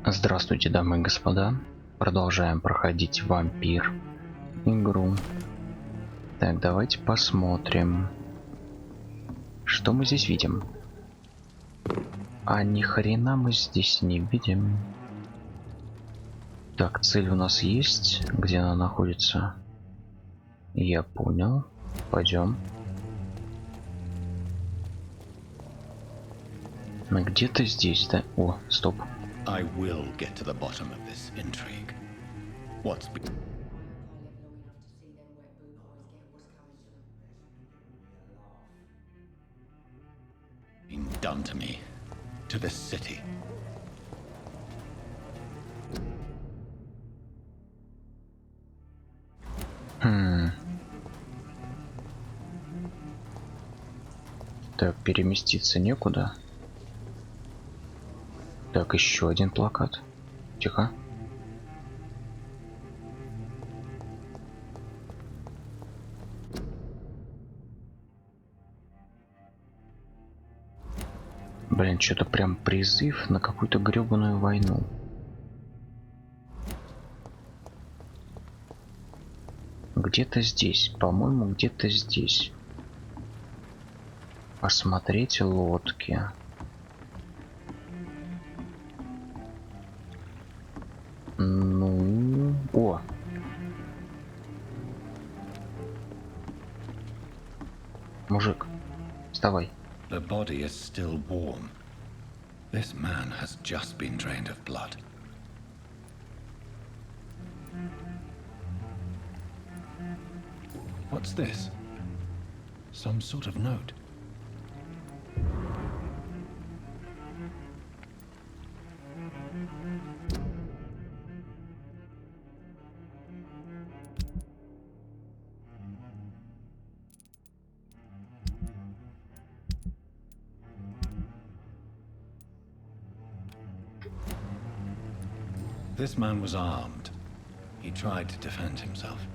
Здравствуйте, дамы и господа. Продолжаем проходить Вампир игру. Так, давайте посмотрим, что мы здесь видим. А ни хрена мы здесь не видим. Так, цель у нас есть. Где она находится? Я понял. Пойдем. Где-то здесь, да? О, стоп. I will get to the bottom of this intrigue. What's been done to me, to this city? Так, переместиться некуда. Так, еще один плакат. Тихо. Блин, что-то прям призыв на какую-то гребаную войну. Где-то здесь, по-моему, где-то здесь. Посмотреть лодки. Ну, о. Мужик, вставай. The body is still warm. This man has just been drained of blood. What's this? Some sort of note. This man was armed. He tried to defend himself.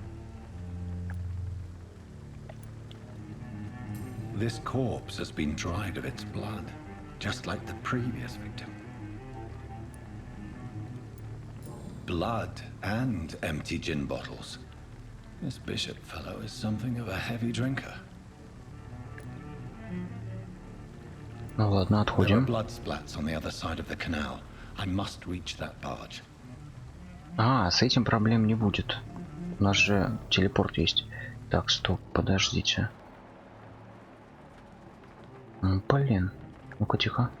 This corpse has been dried of its blood, just like the previous victim. Blood and empty gin bottles. This Bishop fellow is something of a heavy drinker. Ну ладно, There are отходим. blood splats on the other side of the canal. I must reach that barge. А, с этим проблем не будет. У нас же телепорт есть. Так, стоп, подождите. Блин. Ну-ка, тихо.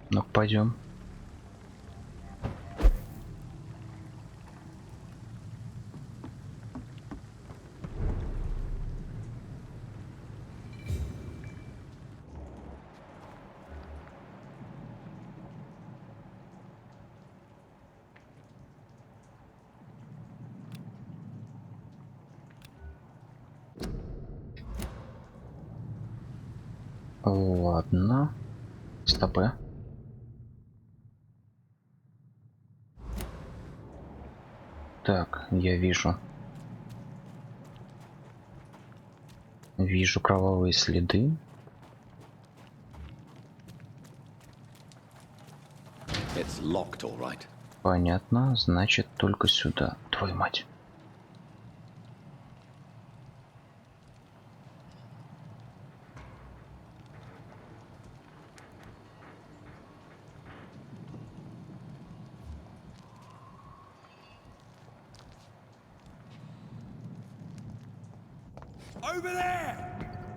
Ну, пойдем. Ладно. Стопы. Так, я вижу. Вижу кровавые следы. It's locked, all right. Понятно, значит только сюда. Твою мать.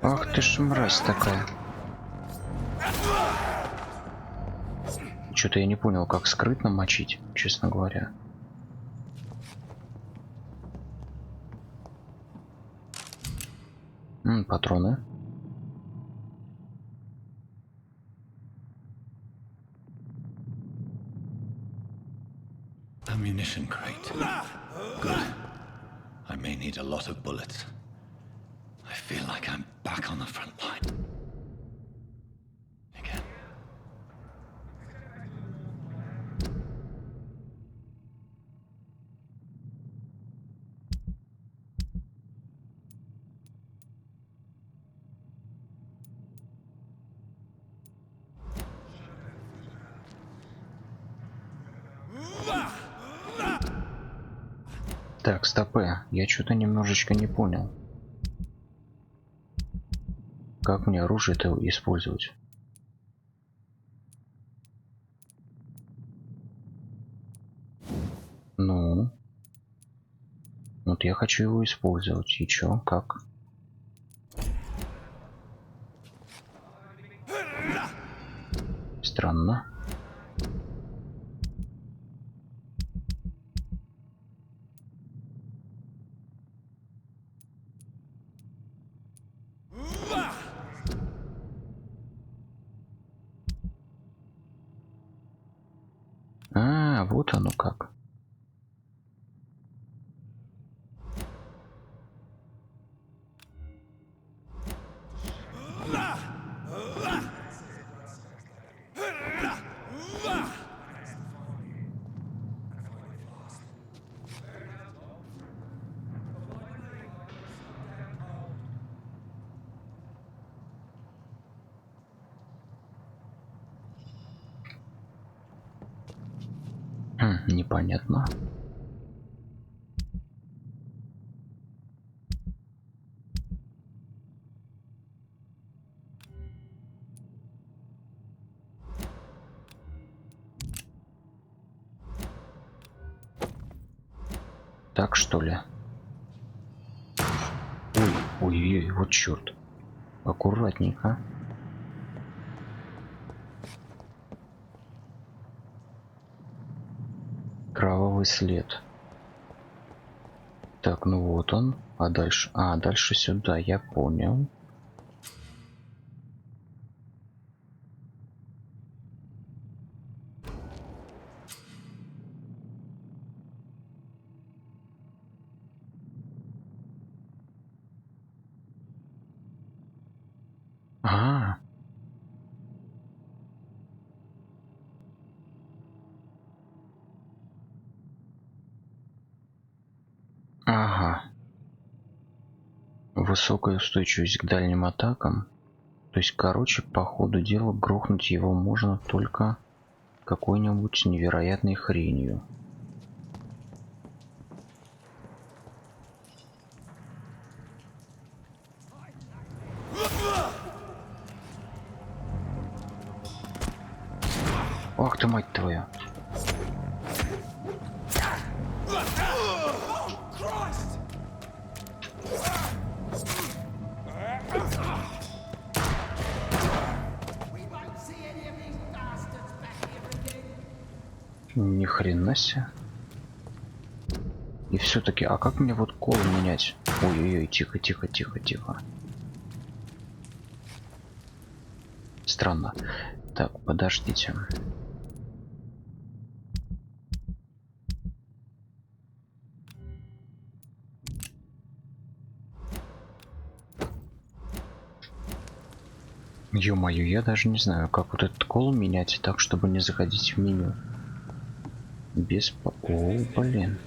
Ах ты ж мразь такая. Что-то я не понял, как скрытно мочить, честно говоря. Патроны. Ammunition crate. Good. I may need a lot of bullets. I feel like I'm back on the front line. Again. Так, стопэ. Я что-то немножечко не понял. Как мне оружие-то использовать? Ну. Вот я хочу его использовать. И чё? Как? Странно. А, вот оно как. Непонятно. Так что ли? Ой, вот черт. Аккуратненько. Кровавый след. Так, ну вот он. А дальше? А, дальше сюда, я понял. А, ага. Высокая устойчивость к дальним атакам. То есть, короче, по ходу дела грохнуть его можно только какой-нибудь невероятной хренью. Ах ты, мать твою. Ни хрена себе. И все-таки, а как мне вот кол менять? Ой-ой-ой, тихо. Странно. Так, подождите. Ё-моё, я даже не знаю, как вот этот кол менять так, чтобы не заходить в меню. Без... О, блин.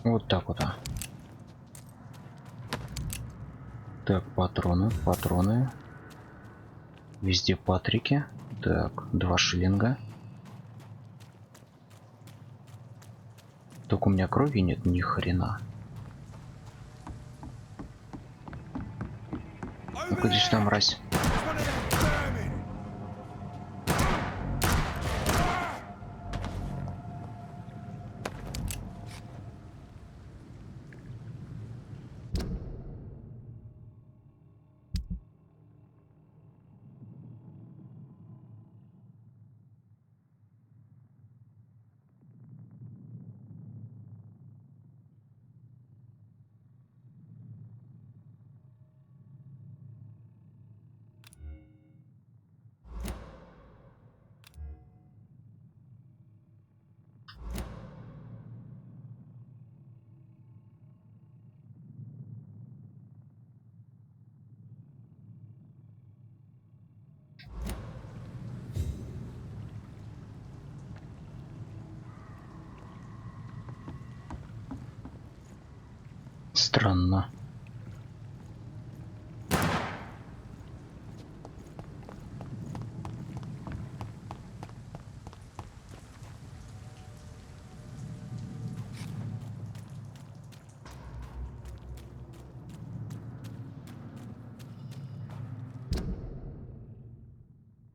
Вот так вот. Так, патроны. Везде патрики. Так, 2 шиллинга. Только у меня крови нет ни хрена. Ну-ка, иди сюда, мразь. Странно.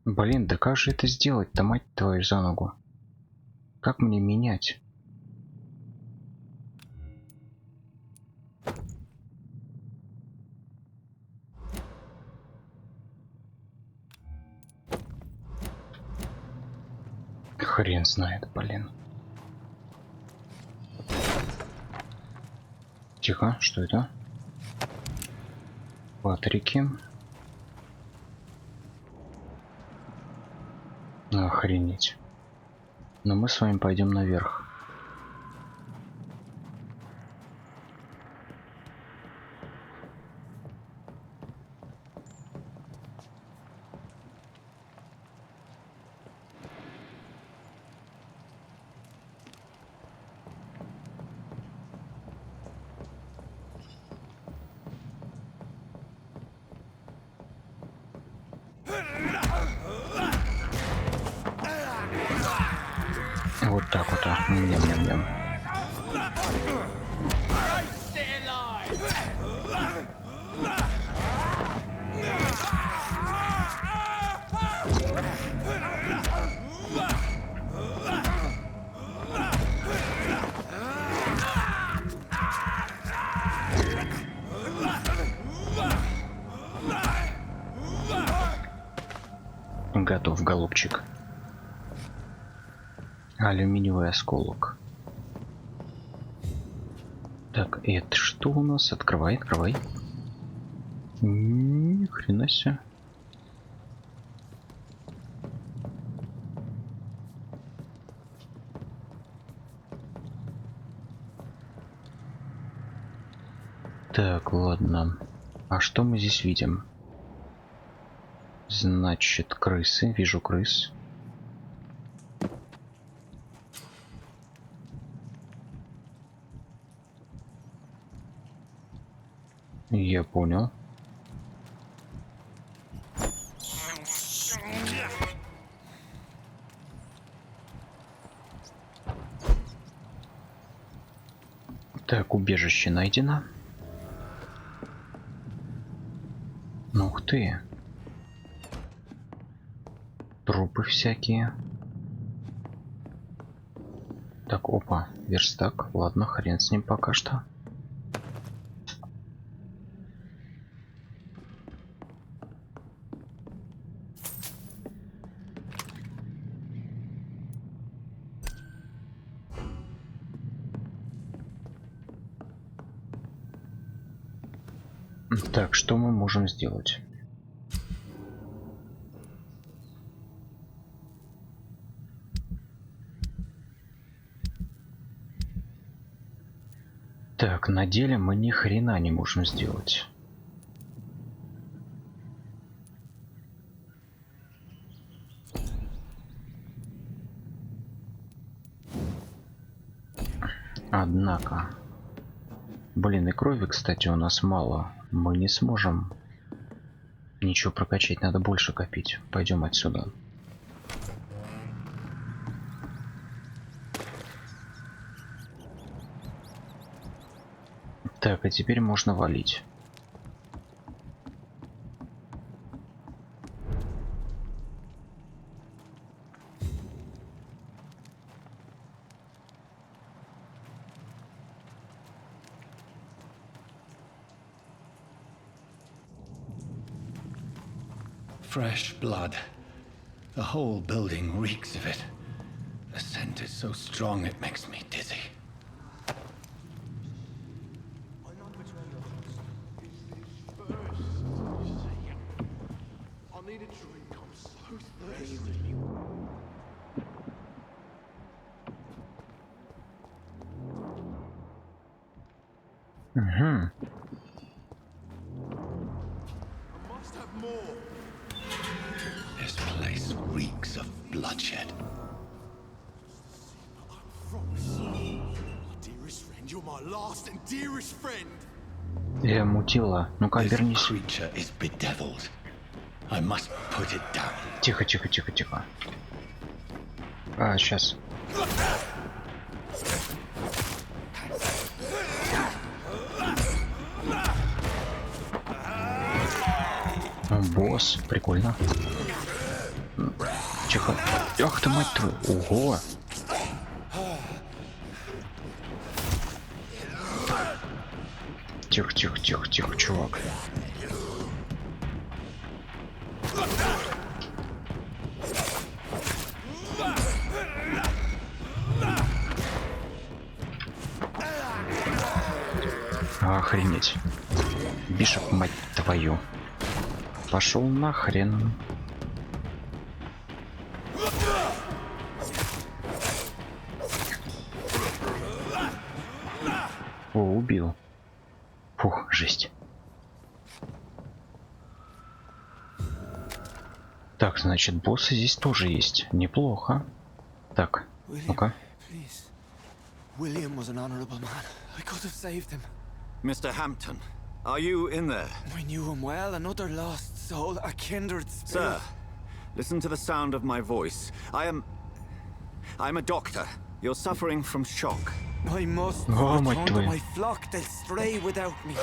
Блин, да как же это сделать-то, мать твою за ногу? Как мне менять? Хрен знает, блин. Тихо, что это? Патрики. Охренеть. Но мы с вами пойдем наверх. Вот так вот. Ням-ням-ням. Готов, голубчик. Алюминиевый осколок. Так, это что у нас? Открывай, открывай. Ни хрена себе. Так, ладно. А что мы здесь видим? Значит, крысы. Вижу крыс. Я понял. Так, убежище найдено. Ну ух ты. Трупы всякие. Так, опа, верстак. Ладно, хрен с ним пока что. Так, что мы можем сделать? Так, на деле мы ни хрена не можем сделать. Однако, блин, и крови, кстати, у нас мало. Мы не сможем ничего прокачать, надо больше копить. Пойдем отсюда. Так, а теперь можно валить. Fresh blood. The whole building reeks of it. The scent is so strong it makes me dizzy. Угу. This place reeks of bloodshed. Dearest friend, you're my last and dearest friend. Мутила. Ну-ка, This обернись. creature is bedeviled. I must put it down. Тихо, тихо, тихо, тихо. А, сейчас. Босс, прикольно. Тихо. Ах ты, мать твою. Ого. Тихо, тихо, тихо, тихо, чувак. Охренеть. Бишоп, мать твою. Пошел нахрен. О, убил. Фух, жесть. Так, значит, боссы здесь тоже есть. Неплохо. Так, ну-ка. William was an honorable man. I could have saved him. Mr. Hampton, are you in there? I knew him well, another lost soul, a kindred spirit. Sir, listen to the sound of my voice. I'm a doctor. You're suffering from shock. I must Oh, my return to twin. my flock. They'll stray without me.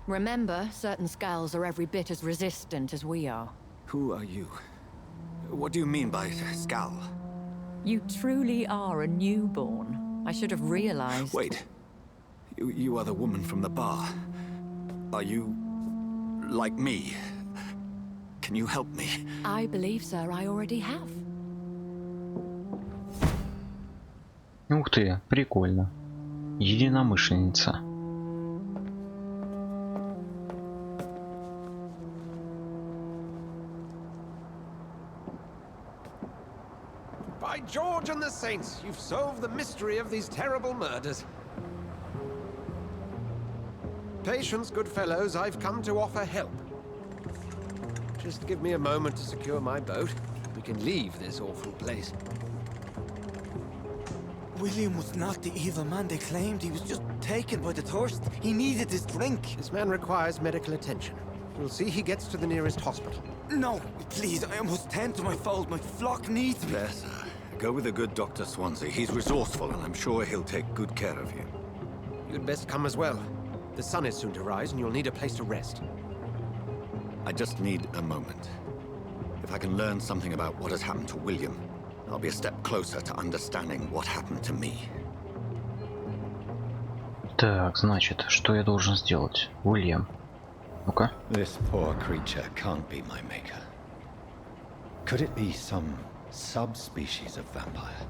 Remember, certain skulls are every bit as resistant as we are. Who are you? What do you mean by scowl? You truly are a newborn. I should have realized. Wait. You are the woman from the bar. Are you like me? Can you help me? I believe, sir, I already have. Ух ты, прикольно. Единомышленница. By George and the Saints, you've solved the mystery of these terrible murders. Patience, good fellows, I've come to offer help. Just give me a moment to secure my boat. We can leave this awful place. William was not the evil man they claimed. He was just taken by the thirst. He needed his drink. This man requires medical attention. You'll see he gets to the nearest hospital. No, please, I must tend to my fold. My flock needs me. There, sir. Go with the good Dr. Swansea. He's resourceful, and I'm sure he'll take good care of you. You'd best come as well. The sun is soon to rise, and you'll need a place to rest. I just need a moment. If I can learn something about what has happened to William, I'll be a step closer to understanding what happened to me. Так, значит, что я должен сделать? Уильям. Ну-ка. This poor creature can't be my maker. Could it be some subspecies of vampire?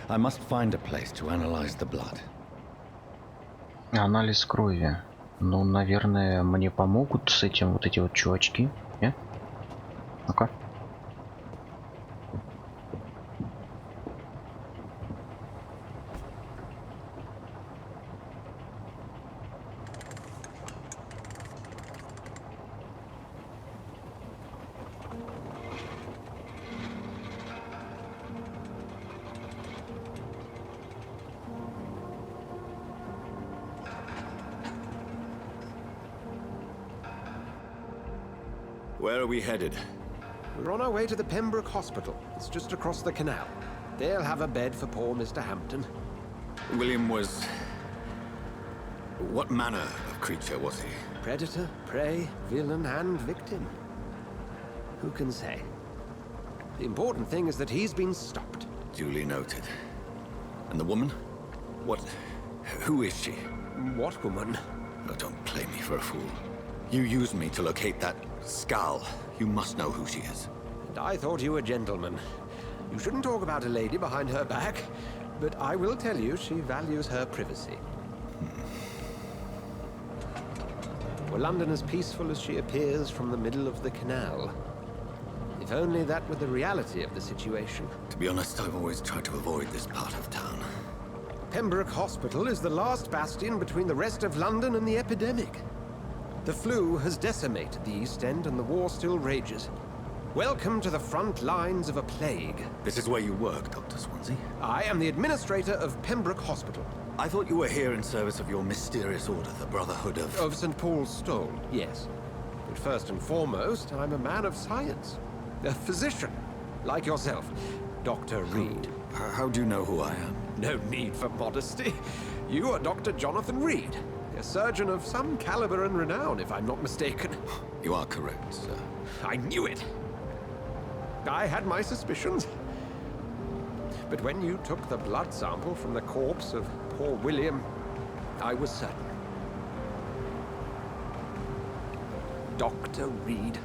I must find a place to analyze the blood. Анализ крови. Ну, наверное, мне помогут с этим вот эти вот чувачки. Не? Ну-ка. Where are we headed? We're on our way to the Pembroke Hospital. It's just across the canal. They'll have a bed for poor Mr. Hampton. William was... What manner of creature was he? Predator, prey, villain, and victim. Who can say? The important thing is that he's been stopped. Duly noted. And the woman? What... Who is she? What woman? Oh, don't play me for a fool. You used me to locate that skull. You must know who she is. And I thought you a gentleman. You shouldn't talk about a lady behind her back, but I will tell you she values her privacy. Were London as peaceful as she appears from the middle of the canal? If only that were the reality of the situation. To be honest, I've always tried to avoid this part of town. Pembroke Hospital is the last bastion between the rest of London and the epidemic. The flu has decimated the East End and the war still rages. Welcome to the front lines of a plague. This is where you work, Dr. Swansea? I am the administrator of Pembroke Hospital. I thought you were here in service of your mysterious order, the Brotherhood of... Of St. Paul's Stole, yes. But first and foremost, I'm a man of science. A physician, like yourself, Dr. Reed. How do you know who I am? No need for modesty. You are Dr. Jonathan Reed, a surgeon of some caliber and renown, if I'm not mistaken. You are correct, sir. I knew it. I had my suspicions. But when you took the blood sample from the corpse of poor William, I was certain. Dr. Reed.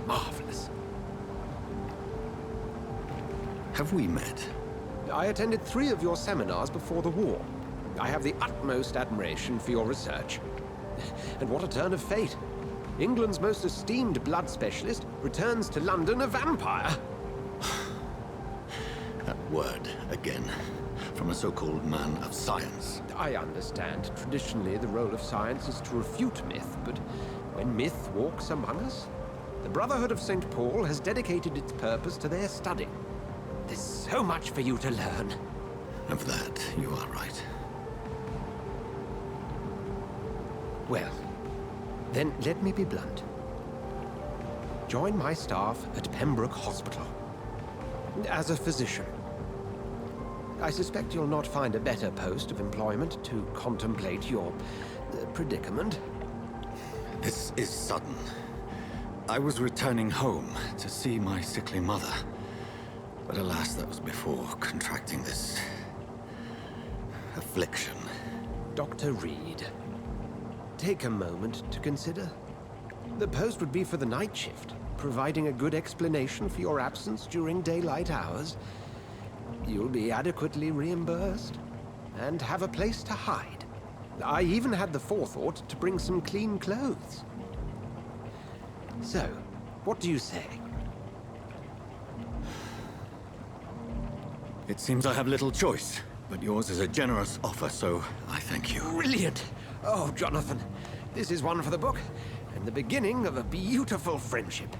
Marvelous. Have we met? I attended 3 of your seminars before the war. I have the utmost admiration for your research. And what a turn of fate. England's most esteemed blood specialist returns to London a vampire. That word, again, from a so-called man of science. I understand. Traditionally, the role of science is to refute myth, but when myth walks among us, the Brotherhood of St. Paul has dedicated its purpose to their study. There's so much for you to learn. Of that, you are right. Well, then let me be blunt. Join my staff at Pembroke Hospital. As a physician. I suspect you'll not find a better post of employment to contemplate your predicament. This is sudden. I was returning home to see my sickly mother. But alas, that was before contracting this... affliction. Dr. Reed, take a moment to consider. The post would be for the night shift, providing a good explanation for your absence during daylight hours. You'll be adequately reimbursed, and have a place to hide. I even had the forethought to bring some clean clothes. So, what do you say? It seems I have little choice, but yours is a generous offer, so I thank you. Brilliant! Oh, Jonathan, this is one for the book, and the beginning of a beautiful friendship.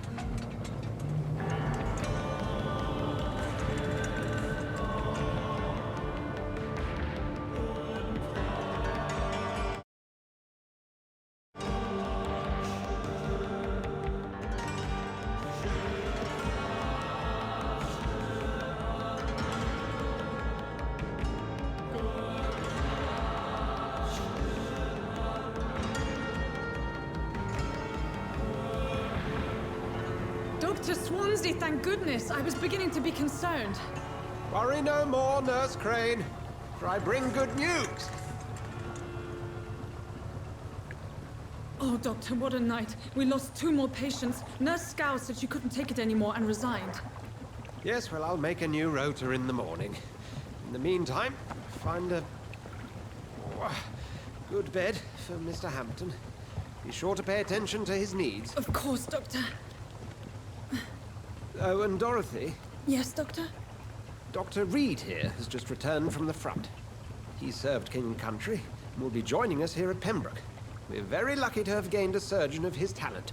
Dr. Swansea, thank goodness. I was beginning to be concerned. Worry no more, Nurse Crane, for I bring good news. Oh, Doctor, what a night. We lost 2 more patients. Nurse Scow said she couldn't take it anymore and resigned. Yes, well, I'll make a new rota in the morning. In the meantime, find a good bed for Mr. Hampton. Be sure to pay attention to his needs. Of course, Doctor. Oh, and Dorothy, Yes, Doctor? Dr. Reed here has just returned from the front. He served King and Country and will be joining us here at Pembroke. We're very lucky to have gained a surgeon of his talent,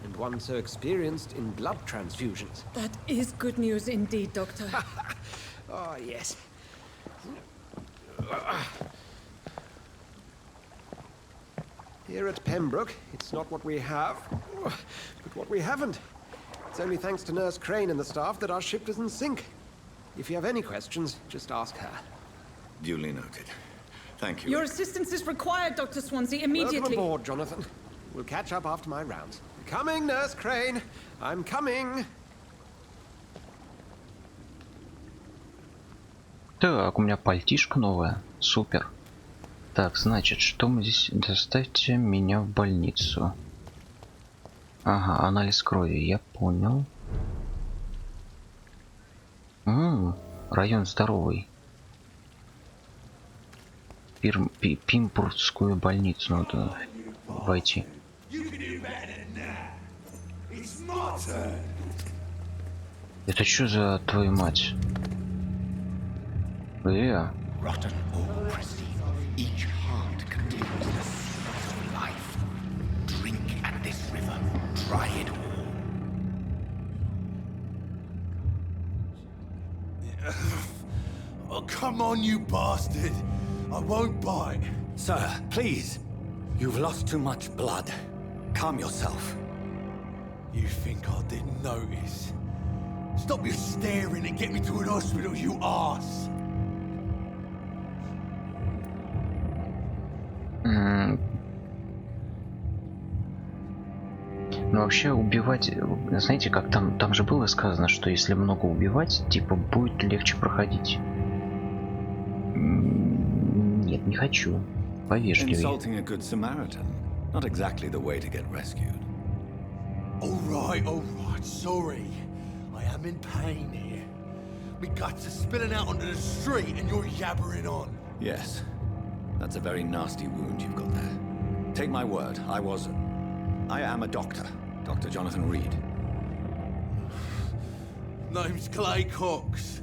and one so experienced in blood transfusions. That is good news indeed, Doctor. Oh, yes. Here at Pembroke, it's not what we have, but what we haven't. It's only thanks to Nurse Crane and the staff that our ship doesn't sink. If you have any questions, just ask her. Duly noted. Thank you. Your assistance is required, Dr. Swansea, immediately. Welcome aboard, Jonathan. We'll catch up after my rounds. Coming, Nurse Crane. I'm coming. Так, у меня пальтишко новое. Супер. Так, значит, что мы здесь... Доставьте меня в больницу. Ага, анализ крови, я понял. Район здоровый. Пимпурскую больницу надо войти. Это что за твою мать? Rotten or prestige, each heart contains the seed of life. Drink at this river, try it all. Oh, come on, you bastard. I won't bite. Sir, please. You've lost too much blood. Calm yourself. You think I didn't notice? Stop your staring and get me to an hospital, you arse. Ну вообще убивать, знаете, как там же было сказано, что если много убивать, типа будет легче проходить. Нет, не хочу. Повежливее. Insulting a good Samaritan. Not exactly the way to get rescued. All right, sorry. I am in pain here. My guts are spilling out onto the street and you're yabbering on. Yes. That's a very nasty wound you've got there. Take my word, I am a doctor. Dr. Jonathan Reed. Name's Clay Cox.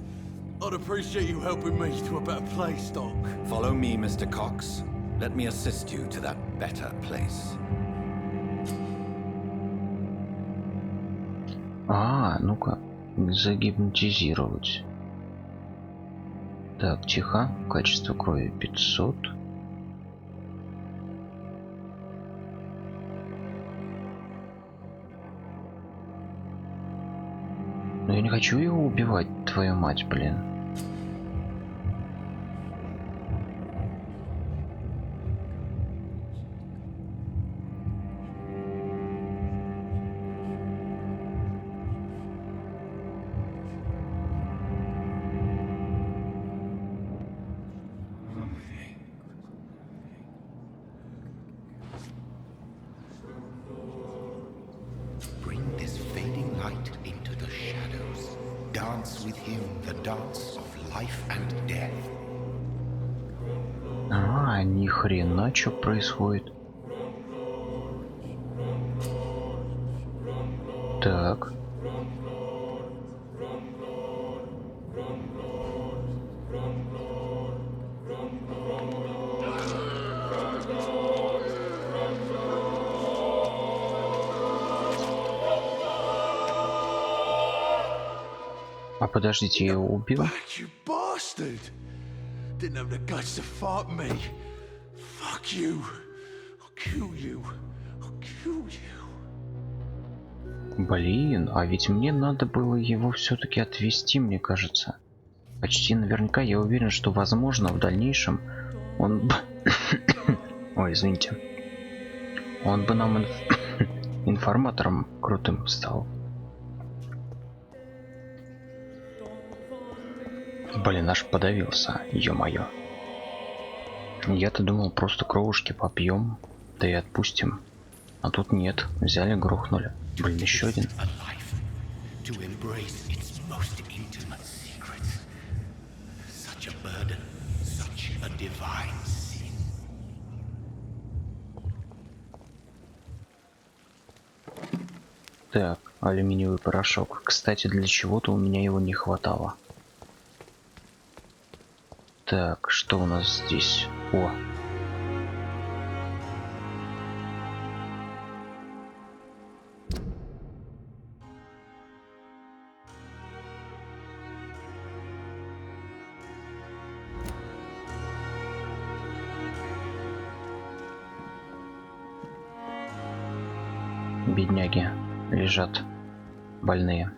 I'd appreciate you helping me to a better place, Doc. Follow me, Mr. Cox. Let me assist you to that better place. Ну-ка, загипнотизировать. Так, тихо. Качество крови 500. Но я не хочу его убивать, твою мать, блин. Bring this fading light into the shadows. Dance with him the dance of life and death. Ни хрена, что происходит. Так. А подождите, я его убил? Back, you bastard! Didn't have the guts to fight me. Fuck you. I'll kill you. I'll kill you. Блин, а ведь мне надо было его все-таки отвезти, мне кажется. Почти наверняка я уверен, что возможно в дальнейшем он... Ой, извините. Он бы нам информатором крутым стал. Блин, аж подавился, ё-моё. Я-то думал, просто кровушки попьем, да и отпустим. А тут нет, взяли, грохнули. Блин, еще один. Так, алюминиевый порошок. Кстати, для чего-то у меня его не хватало. Так, что у нас здесь? О! Бедняги лежат, больные.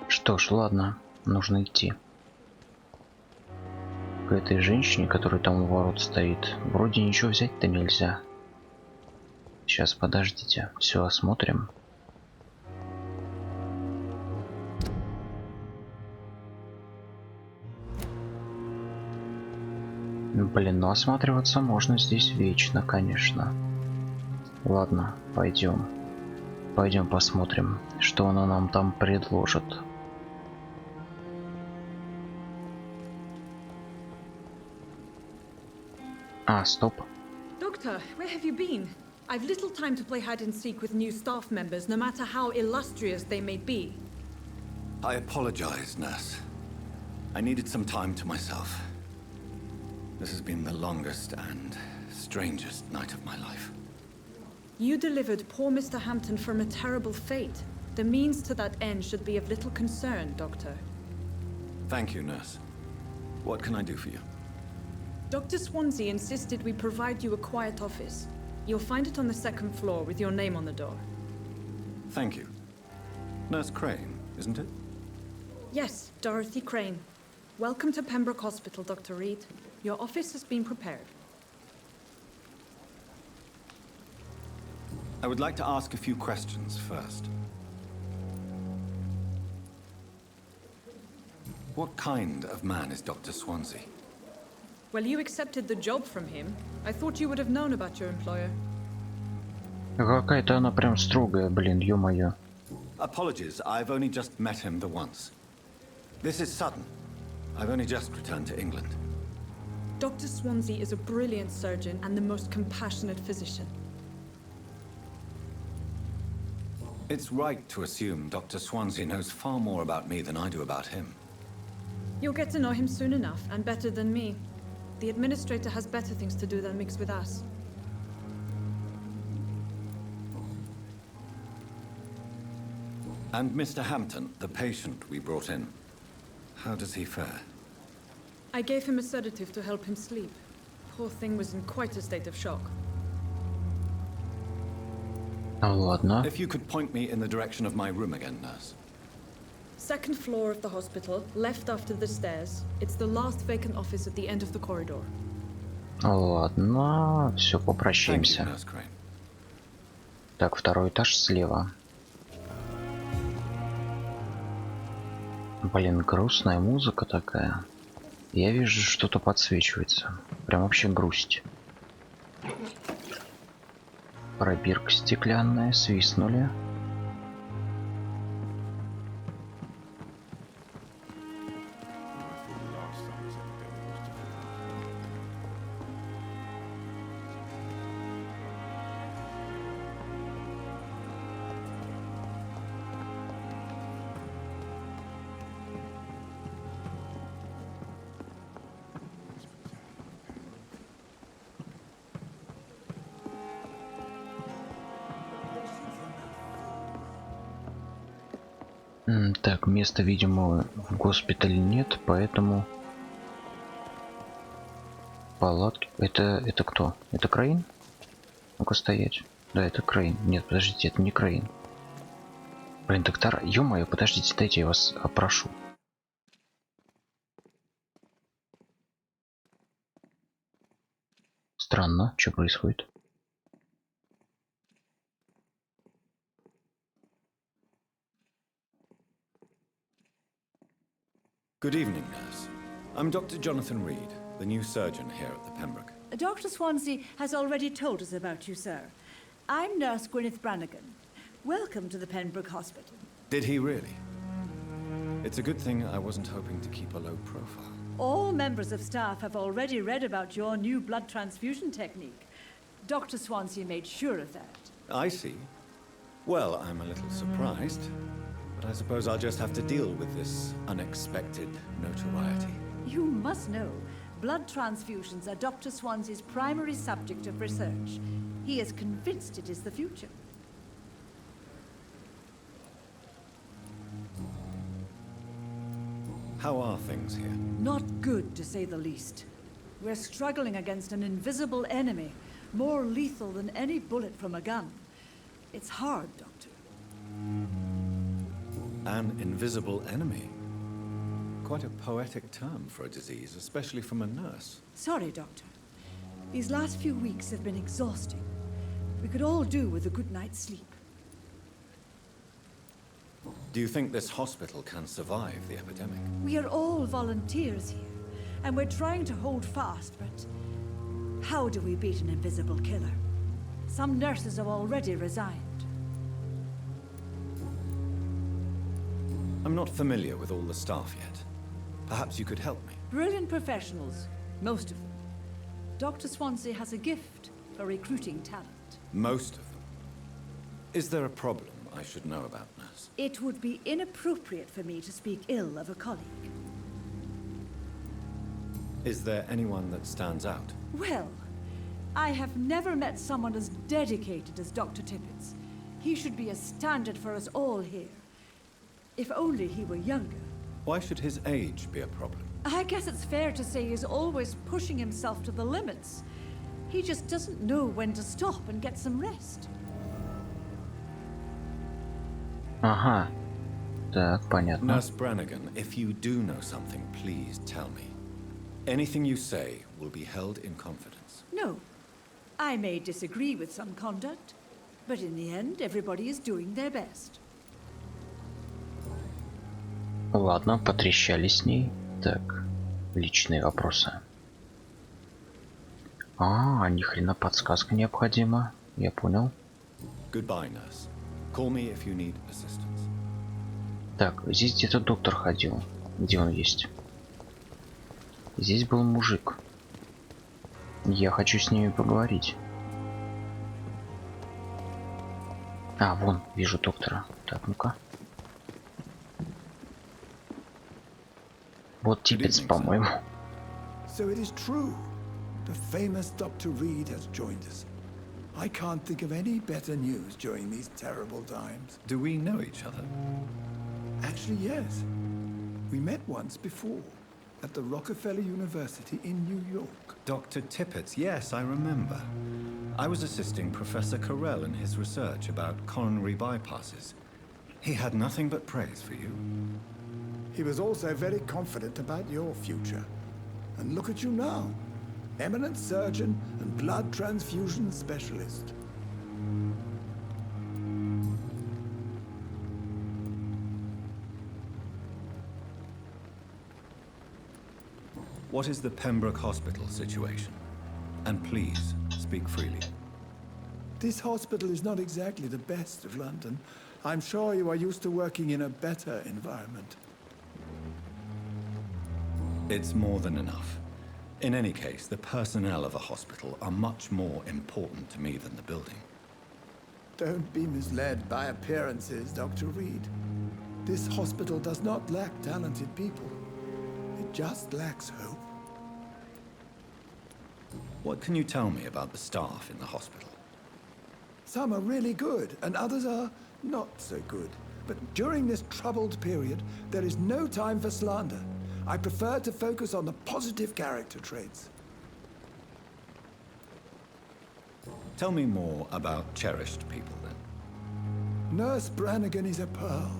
Что ж, ладно, нужно идти. К этой женщине, которая там у ворот стоит, вроде ничего взять-то нельзя. Сейчас, подождите, все осмотрим. Блин, ну осматриваться можно здесь вечно, конечно. Ладно, пойдем. Пойдем посмотрим, что она нам там предложит. Стоп. Doctor, where have you been? I've little time to play hide and seek with new staff members, no matter how illustrious they may be. I apologize, nurse. I needed some time to myself. This has been the longest and strangest night of my life. You delivered poor Mr. Hampton from a terrible fate. The means to that end should be of little concern, Doctor. Thank you, nurse. What can I do for you? Dr. Swansea insisted we provide you a quiet office. You'll find it on the second floor with your name on the door. Thank you. Nurse Crane, isn't it? Yes, Dorothy Crane. Welcome to Pembroke Hospital, Dr. Reed. Your office has been prepared. I would like to ask a few questions first. What kind of man is Dr. Swansea? Well, you accepted the job from him. I thought you would have known about your employer. Какая-то она прям строгая, блин, ё-моё. Apologies, I've only just met him the once. This is sudden. I've only just returned to England. Dr. Swansea is a brilliant surgeon and the most compassionate physician. It's right to assume Dr. Swansea knows far more about me than I do about him. You'll get to know him soon enough, and better than me. The administrator has better things to do than mix with us. And Mr. Hampton, the patient we brought in, how does he fare? I gave him a sedative to help him sleep. Poor thing was in quite a state of shock. Ладно. If you could point me in the direction of my room again, nurse. Second floor of the hospital, left after the stairs. It's the last vacant office at the end of the corridor. Ладно, все, Thank you, попрощаемся. Nurse Crane. Так, второй этаж слева. Блин, грустная музыка такая. Я вижу, что-то подсвечивается. Прям вообще грусть. Пробирка стеклянная, свистнули. Так, места, видимо, в госпитале нет, поэтому палатки. Это кто? Это Крейн? Ну-ка стоять. Да, это Крейн. Нет, подождите, это не Крейн. Блин, доктор, ё-моё, подождите, дайте я вас опрошу. Странно, что происходит? Good evening, nurse. I'm Dr. Jonathan Reed, the new surgeon here at the Pembroke. Dr. Swansea has already told us about you, sir. I'm Nurse Gwyneth Brannigan. Welcome to the Pembroke Hospital. Did he really? It's a good thing I wasn't hoping to keep a low profile. All members of staff have already read about your new blood transfusion technique. Dr. Swansea made sure of that. I see. Well, I'm a little surprised, but I suppose I'll just have to deal with this unexpected notoriety. You must know, blood transfusions are Dr. Swansea's primary subject of research. He is convinced it is the future. How are things here? Not good, to say the least. We're struggling against an invisible enemy, more lethal than any bullet from a gun. It's hard, Doctor. An invisible enemy? Quite a poetic term for a disease, especially from a nurse. Sorry, Doctor. These last few weeks have been exhausting. We could all do with a good night's sleep. Do you think this hospital can survive the epidemic? We are all volunteers here, and we're trying to hold fast, but how do we beat an invisible killer? Some nurses have already resigned. I'm not familiar with all the staff yet. Perhaps you could help me. Brilliant professionals, most of them. Dr. Swansea has a gift for recruiting talent. Most of them. Is there a problem I should know about, nurse? It would be inappropriate for me to speak ill of a colleague. Is there anyone that stands out? Well, I have never met someone as dedicated as Dr. Tippets. He should be a standard for us all here. If only he were younger. Why should his age be a problem? I guess it's fair to say he's always pushing himself to the limits. He just doesn't know when to stop and get some rest. Ага. Так, понятно. Nurse Brannigan, if you do know something, please tell me. Anything you say will be held in confidence. No. I may disagree with some conduct, but in the end, everybody is doing their best. Ладно, потрещали с ней. Так, личные вопросы. Ни хрена подсказка необходима. Я понял. Goodbye, nurse. Call me if you need assistance. Так, здесь где-то доктор ходил. Где он есть? Здесь был мужик. Я хочу с ними поговорить. Вон, вижу доктора. Так, ну-ка. Вот Типпетс, по-моему. So it is true. The famous Dr. Reed has joined us. I can't think of any better news during these terrible times. Do we know each other? Actually, yes. We met once before, at the Rockefeller University in New York. Dr. Tippets, yes, I remember. I was assisting Professor Carell in his research about coronary bypasses. He had nothing but praise for you. He was also very confident about your future. And look at you now. Eminent surgeon and blood transfusion specialist. What is the Pembroke Hospital situation? And please, speak freely. This hospital is not exactly the best of London. I'm sure you are used to working in a better environment. It's more than enough. In any case, the personnel of a hospital are much more important to me than the building. Don't be misled by appearances, Dr. Reed. This hospital does not lack talented people. It just lacks hope. What can you tell me about the staff in the hospital? Some are really good, and others are not so good. But during this troubled period, there is no time for slander. I prefer to focus on the positive character traits. Tell me more about cherished people, then. Nurse Brannigan is a pearl.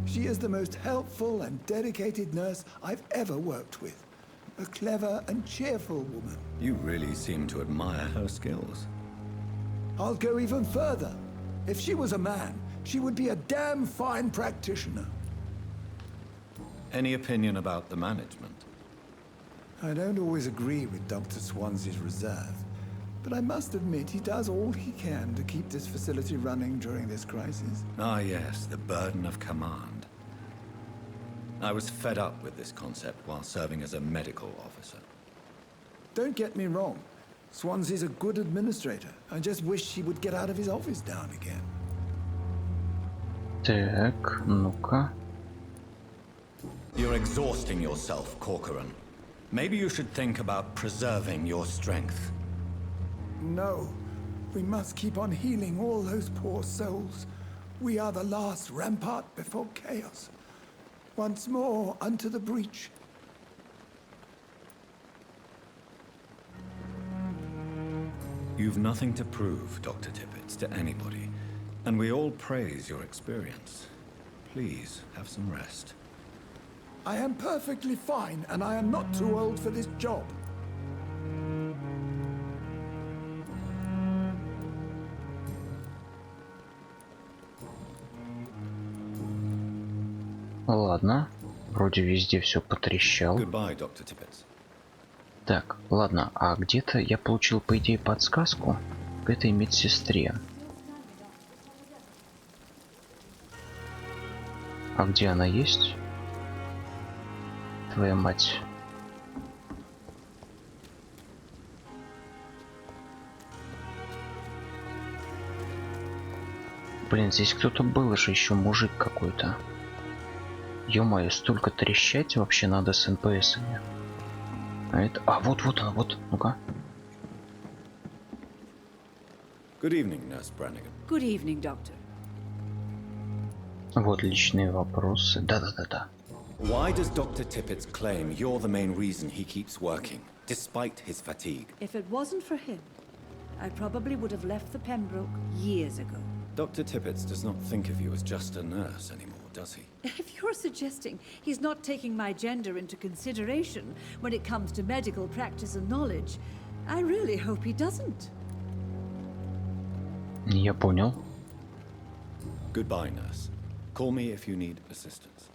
She is the most helpful and dedicated nurse I've ever worked with. A clever and cheerful woman. You really seem to admire her skills. I'll go even further. If she was a man, she would be a damn fine practitioner. Any opinion about the management? I don't always agree with Dr. Swansea's reserve, but I must admit he does all he can to keep this facility running during this crisis. Ah, yes, the burden of command. I was fed up with this concept while serving as a medical officer. Don't get me wrong. Swansea's a good administrator. I just wish he would get out of his office now and again. Так, ну-ка. You're exhausting yourself, Corcoran. Maybe you should think about preserving your strength. No. We must keep on healing all those poor souls. We are the last rampart before chaos. Once more unto the breach. You've nothing to prove, Dr. Tippets, to anybody. And we all praise your experience. Please, have some rest. I am perfectly fine, and I am not too old for this job. Ладно, вроде везде все потрещал. Goodbye, Dr. Tippets. Так, ладно, а где-то я получил, по идее, подсказку к этой медсестре. А где она есть? Твоя мать. Блин, здесь кто-то был же, еще мужик какой-то. Ё-моё, столько трещать вообще надо с НПСами. А это... А, вот она, вот. Ну-ка. Good evening, Nurse Brannigan. Good evening, Doctor. Вот личные вопросы. Да-да-да-да. Why does Dr. Tippett's claim you're the main reason he keeps working, despite his fatigue? If it wasn't for him, I probably would have left the Pembroke years ago. Dr. Tippett does not think of you as just a nurse anymore, does he? If you're suggesting he's not taking my gender into consideration when it comes to medical practice and knowledge, I really hope he doesn't. Я понял. Goodbye, nurse. Call me if you need assistance.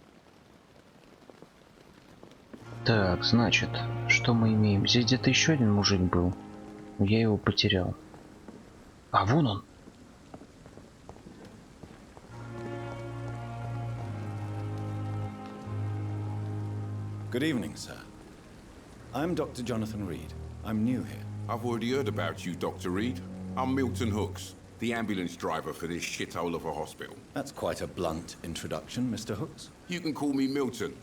Так, значит, что мы имеем? Здесь где-то еще один мужик был. Я его потерял. А вон он. Good evening, sir. I'm Dr. Jonathan Reed. I'm new here. I've already heard about you, Dr. Reed. I'm Milton Hooks, the ambulance driver for this shithole of a hospital. That's quite a blunt introduction, Mr. Hooks. You can call me Milton.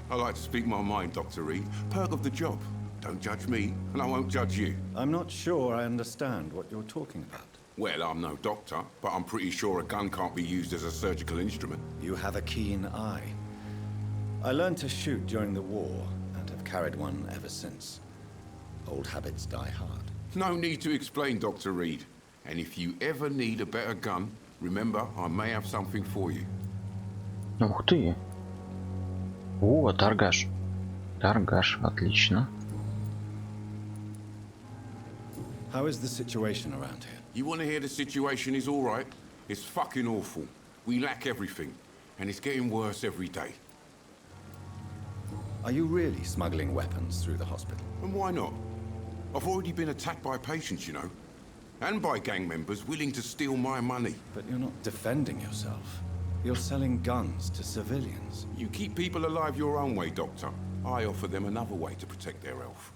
I like to speak my mind, Dr. Reed. Perk of the job. Don't judge me, and I won't judge you. I'm not sure I understand what you're talking about. Well, I'm no doctor, but I'm pretty sure a gun can't be used as a surgical instrument. You have a keen eye. I learned to shoot during the war, and have carried one ever since. Old habits die hard. No need to explain, Dr. Reed. And if you ever need a better gun, remember, I may have something for you. Ух ты. О, торгаш. Торгаш, отлично. How is the situation around here? You want to hear the situation is all right? It's fucking awful. We lack everything, and it's getting worse every day. Are you really smuggling weapons through the hospital? And why not? I've already been attacked by patients, you know. And by gang members willing to steal my money. But you're not defending yourself. You're selling guns to civilians. You keep people alive your own way, Doctor. I offer them another way to protect their health.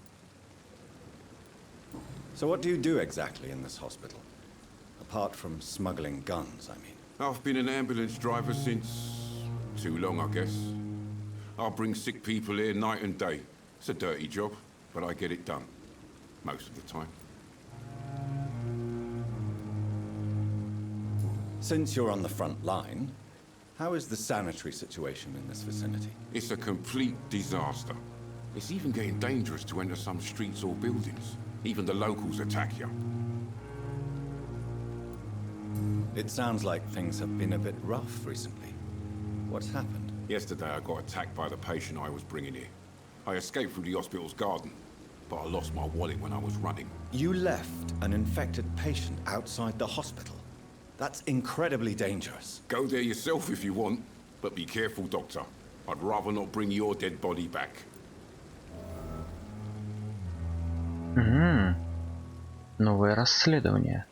So what do you do exactly in this hospital? Apart from smuggling guns, I mean. I've been an ambulance driver since... too long, I guess. I bring sick people here night and day. It's a dirty job, but I get it done. Most of the time. Since you're on the front line, how is the sanitary situation in this vicinity? It's a complete disaster. It's even getting dangerous to enter some streets or buildings. Even the locals attack you. It sounds like things have been a bit rough recently. What's happened? Yesterday I got attacked by the patient I was bringing here. I escaped through the hospital's garden, but I lost my wallet when I was running. You left an infected patient outside the hospital? That's incredibly dangerous. Go there yourself if you want, but be careful, Doctor. I'd rather not bring your dead body back. Новое расследование.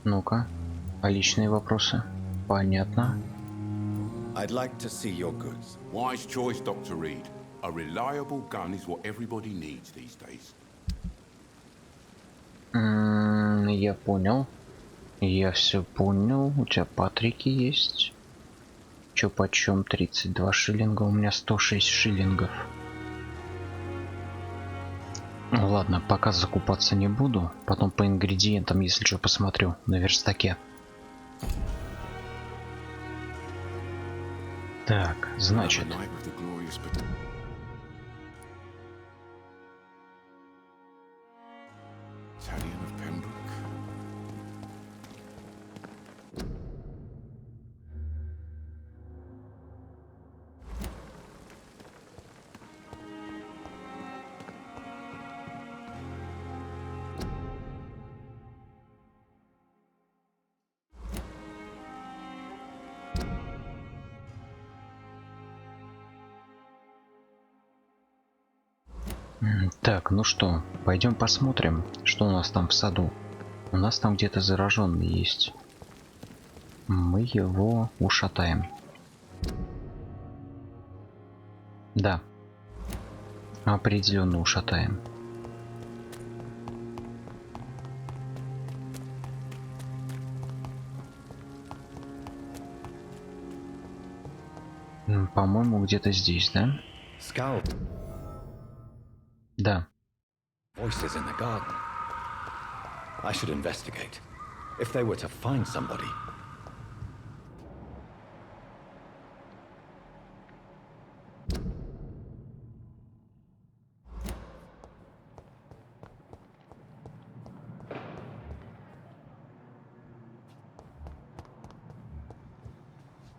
Ну-ка, а личные вопросы? Понятно. I'd like to see your goods. Wise choice, Dr. Reed. A reliable gun is what everybody needs these days. Я понял. Я все понял. У тебя патрики есть. Чё почем? 32 шиллинга. У меня 106 шиллингов. Ну ладно, пока закупаться не буду. Потом по ингредиентам, если что, посмотрю на верстаке. Так, значит. Так, ну что, пойдем посмотрим, что у нас там в саду. У нас там где-то зараженный есть. Мы его ушатаем. Да. Определенно ушатаем. По-моему, где-то здесь, да? Skull. Да. Voices in the garden. I should investigate. If they were to find somebody.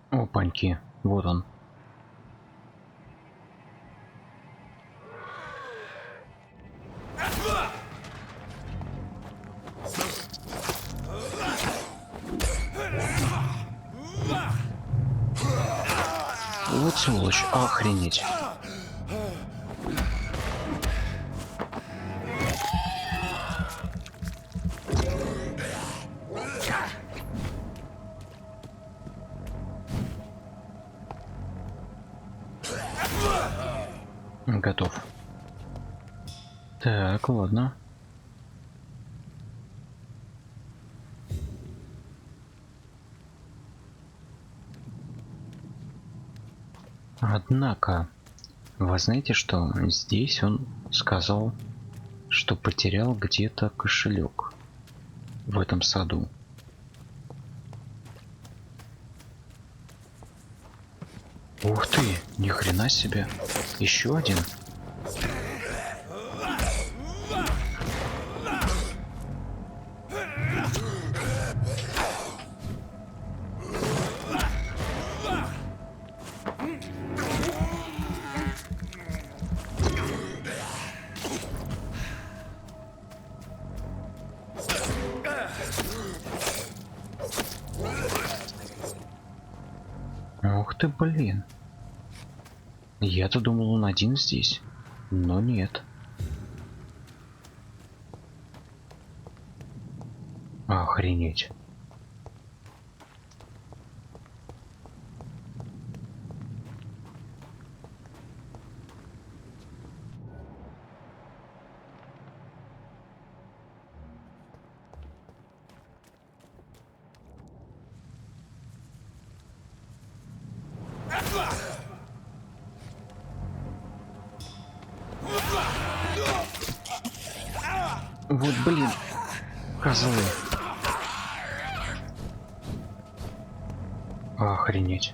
Опаньки, вот он. Вот сволочь, охренеть. Готов. Так, ладно. Однако, вы знаете, что здесь он сказал, что потерял где-то кошелек в этом саду. Ух ты, ни хрена себе. Еще один. Ух ты, блин. Я-то думал, он один здесь, но нет. Охренеть. Вот блин, козлы. Охренеть.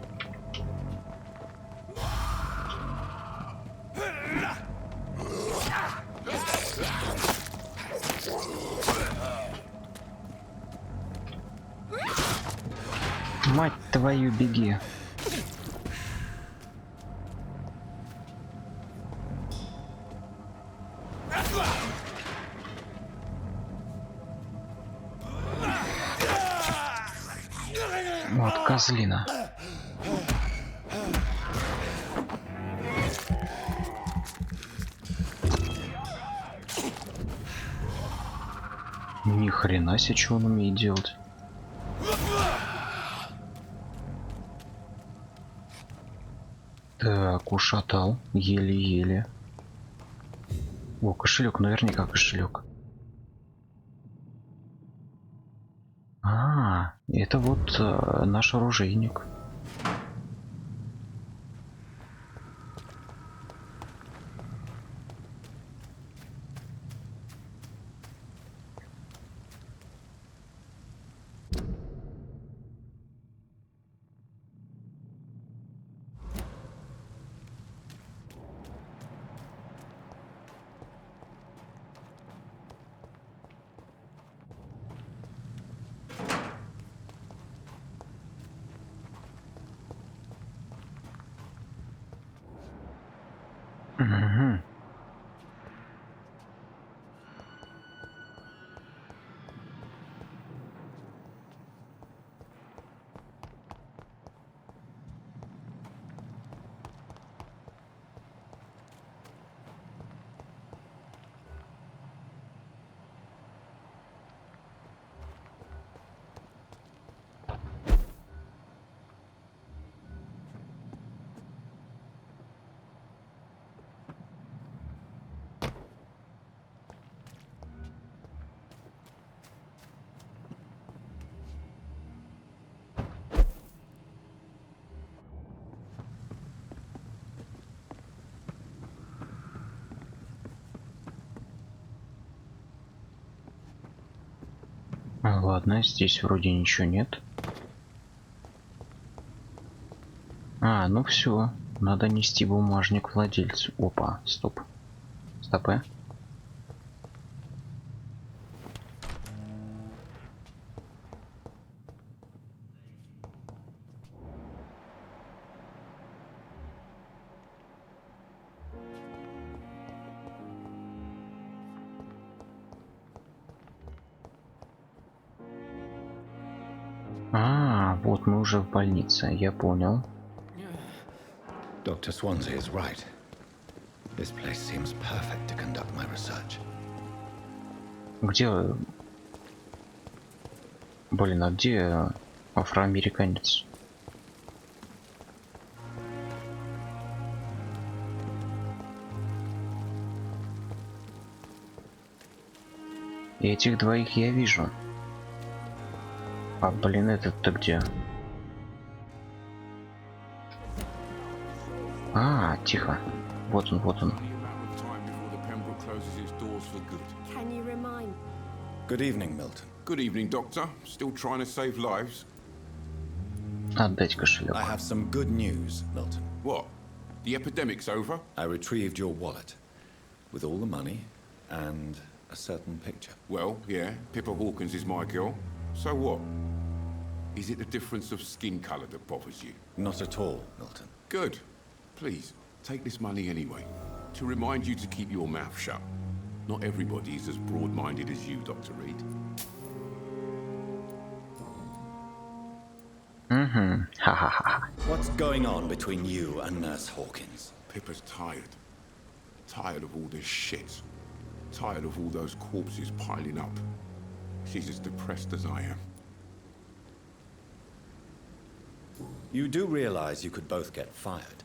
Мать твою, беги. Вот козлина. Ни хрена себе, что он умеет делать. Так, ушатал. Еле-еле. О, кошелек, наверняка кошелек. Это вот наш оружейник. Угу. Ладно, здесь вроде ничего нет. Ну все, надо нести бумажник владельцу. Опа, стоп. Стопэ. Вот мы уже в больнице, я понял. Dr. Swansea is right. This place seems perfect to conduct my research. Где... Блин, а где афроамериканец? И этих двоих я вижу. Блин, этот-то где? Тихо. Вот он, вот он. Good evening, Milton. Good evening, Doctor. Still trying to save lives? Отдать кошелек. I have some good news, Milton. What? The epidemic's over? I retrieved your wallet with all the money and a certain picture. Well, yeah, Pippa Hawkins is my girl. So what? Is it the difference of skin colour that bothers you? Not at all, Milton. Good. Please, take this money anyway. To remind you to keep your mouth shut. Not everybody is as broad-minded as you, Dr. Reed. Ха-ха-ха. What's going on between you and Nurse Hawkins? Pippa's tired. Tired of all this shit. Tired of all those corpses piling up. She's as depressed as I am. You do realize you could both get fired.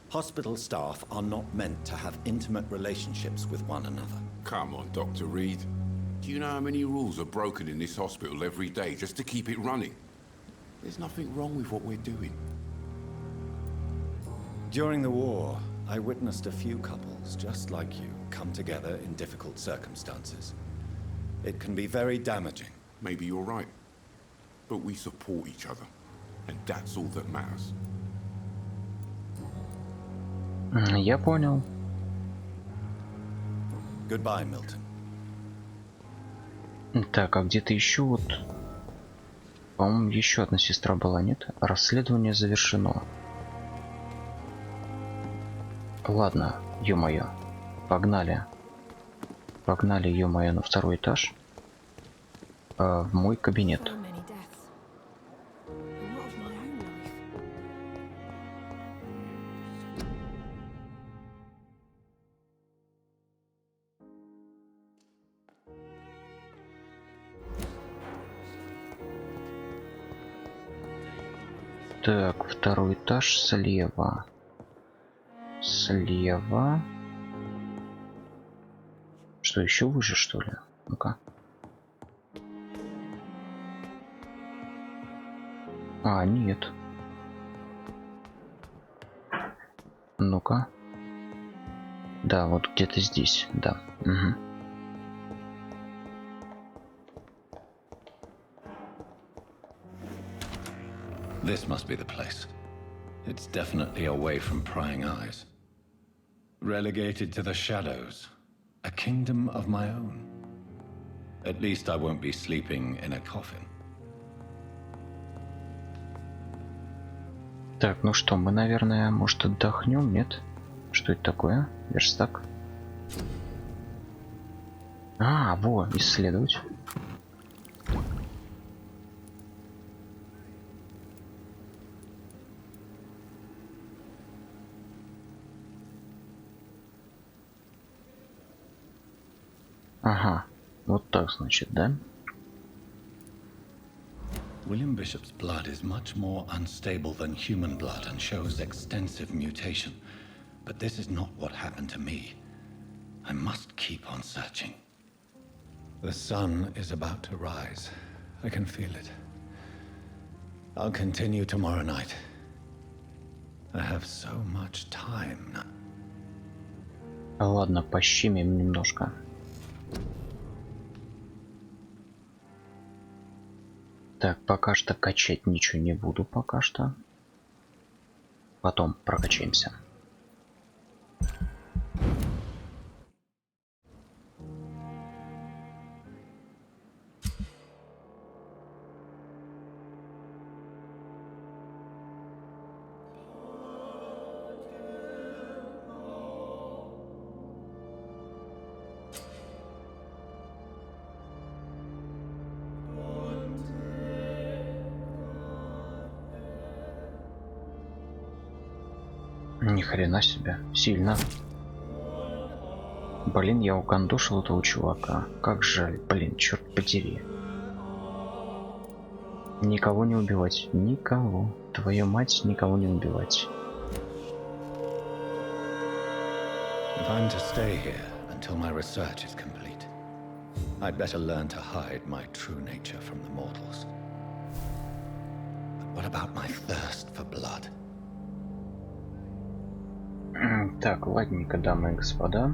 Hospital staff are not meant to have intimate relationships with one another. Come on, Dr. Reed. Do you know how many rules are broken in this hospital every day just to keep it running? There's nothing wrong with what we're doing. During the war, I witnessed a few couples just like you come together in difficult circumstances. It can be very damaging. Maybe you're right. But we support each other. And that's all that matters. Я понял. Goodbye, Milton. Так, а где-то еще вот... По-моему, еще одна сестра была, нет? Расследование завершено. Ладно, ё-моё. Погнали. Погнали, ё-моё, на второй этаж. В мой кабинет. Так, второй этаж слева. Слева. Что, еще выше, что ли? Ну-ка. Нет. Ну-ка. Да, вот где-то здесь, да. Угу. This must be the place. It's definitely away from prying eyes. Relegated to the shadows. A kingdom of my own. At least I won't be sleeping in a coffin. Так, ну что, мы, наверное, может, отдохнем, нет? Что это такое? Верстак. Во, исследовать. Ага, вот так, значит, да? William Bishop's blood is much more unstable than human blood and shows extensive mutation. But this is not what happened to me. I must keep on searching. The sun is about to rise. I can feel it. I'll continue tomorrow night. I have so much time now. Ладно, пощемим немножко. Так, пока что качать ничего не буду, пока что. Потом прокачаемся. Ни хрена себе, сильно. Блин, я укандошил этого чувака. Как жаль, блин, черт подери. Никого не убивать, никого. Твою мать, никого не убивать. If I'm to stay here until my research is complete, I'd better learn to hide my true nature from the mortals. But what about my thirst for blood? Так, ладненько, дамы и господа.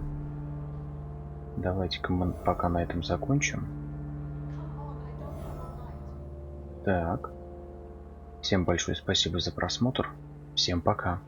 Давайте-ка мы пока на этом закончим. Так. Всем большое спасибо за просмотр. Всем пока.